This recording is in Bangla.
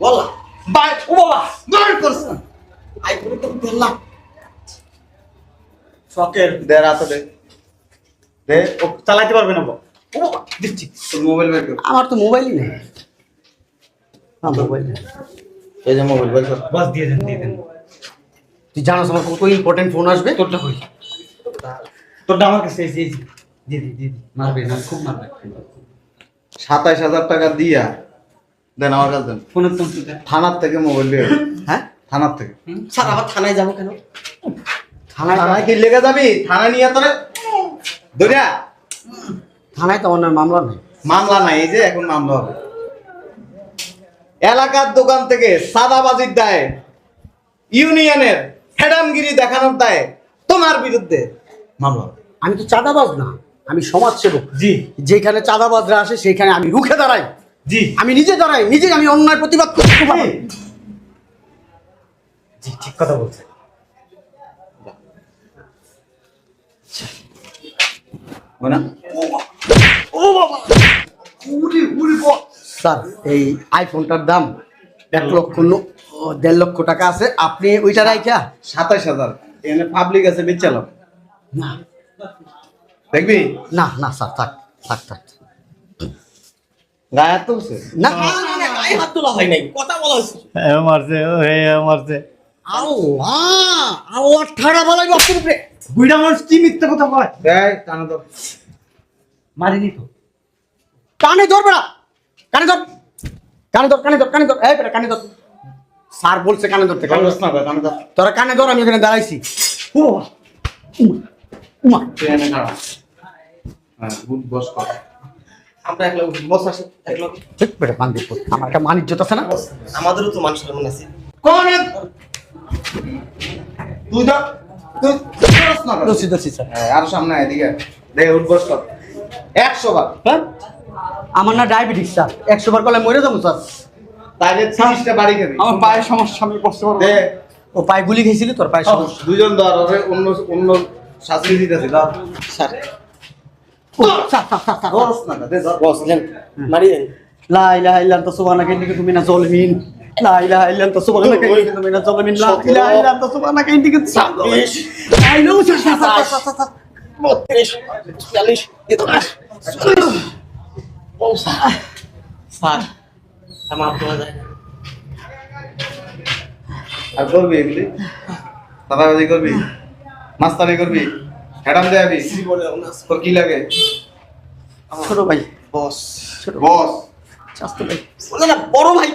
বললা বাই ও বাবা বার করছ আইফোন তো বললা শকের দে রাতে দে দে ও চালাতে পারবে না ও বাবা দিচ্ছি তোর মোবাইল বের কর আমার তো মোবাইলই নেই মোবাইল এই যে মোবাইল বের কর বাস দিয়ে দেন তুই জানাস আমার কত ইম্পর্টেন্ট ফোন আসবে তোরটা কই তোরটা আমার কাছে এই দিদি মারবে না খুব মারবে 27000 টাকা দিয়া দেন আমার কাছে দেন ফোনের তো থানার থেকে মোবাইল দিয়ে হ্যাঁ থানার থেকে স্যার আবার থানায় যাবো কেন থানায় কি লেগে যাবি থানা নিয়ে তোরে দরিয়া থানায় তো আমার মামলা নেই মামলা নাই এই যে এখন মামলা হবে এলাকার দোকান থেকে সাদাবাজির দায়ে ইউনিয়নের হেডামগিরি দেখানোর দায়ে তোমার বিরুদ্ধে মামলা হবে। আমি তো চাঁদাবাজ না আমি সমাজসেবক জি যেখানে চাঁদাবাজরা আসে সেখানে আমি রুখে দাঁড়াই জি আমি নিজে দাঁড়াই নিজে আমি অন্যায় প্রতিবাদ করতে পারি জি ঠিক কথা বলছেন হয় না ও বাবা স্যার এই আইফোনটার দাম 1,00,000 টাকা আছে আপনি ওইটা রাইখা 27000 এখানে পাবলিক আছে বেচালাম না দেখবি না না স্যার থাক থাক থাক গায়ে হাত তুলছে না গায়ে হাত তোলা হয় নাই কথা বলা হয়েছে মারছে আল্লাহ আল্লাহ ঠাড়া বলাই বাপুর উপরে বুইড়া মানুষ কি মিথ্যা কথা বলে এই কানে ধর মারিনি তো কানে ধরবে না কানে ধর কানে ধর কানে ধর কানে ধর এই বেটা কানে ধর স্যার বলছে কানে ধরতে কানে ধর কাগজ না ভাই কানে ধর তোরা কানে ধর আমি এখানে দাঁড়াইছি ও বাবা উমা তুই এনে দাঁড়া হ্যাঁ গুড বস কর আমরা একলা বস আসে একলা ঠিক বেটা বান্ধি আমার একটা মান ইজ্জত আছে না আমাদেরও তো মান সম্মান আছে কোন তুই ধর তুই ধরস না কেন? দোষী দোষী স্যার হ্যাঁ, আরো সামনে আয়, এদিকে দে উঠ বস কর 100 বার হ্যাঁ আমার না ডায়াবেটিস স্যার 100 বার করলে মরে যাবো স্যার তাইলে 30টা বাড়ি খাবি আমার পায়ের সমস্যা আমি বসতে পারবো দে ও পায়ে গুলি খেয়েছিলি তোর পায়ে সমস্যা দুজন ধর ওরে অন্য অন্য শাস্তি দিতেছি ধর স্যার ও, স্যার স্যার স্যার স্যার ধরস না দে ধর বস দেন মারি দেন লা ইলাহা ইল্লা আনতা সুবহানাকা ইন্নী কুনতু মিনাজ জালিমিন লা ইলাহা ইল্লা আনতা সুবহানাকা ইন্নী কুনতু মিনাজ জালিমিন লা ইলাহা ইল্লা আনতা সুবহানাকা ইন্নী কুনতু মিনাজ জালিমিন I know sir sir sir sir sir 32 40 sir আমার আপনারা যায় না আর করবি এগুলি দাদাবাজি করবি মাস্তানি করবি হেডাম দেয়াবি বলে না তোর কি লাগে ছোট ভাই বস ছোট বস চাস্তো ভাই বলে না বড় ভাই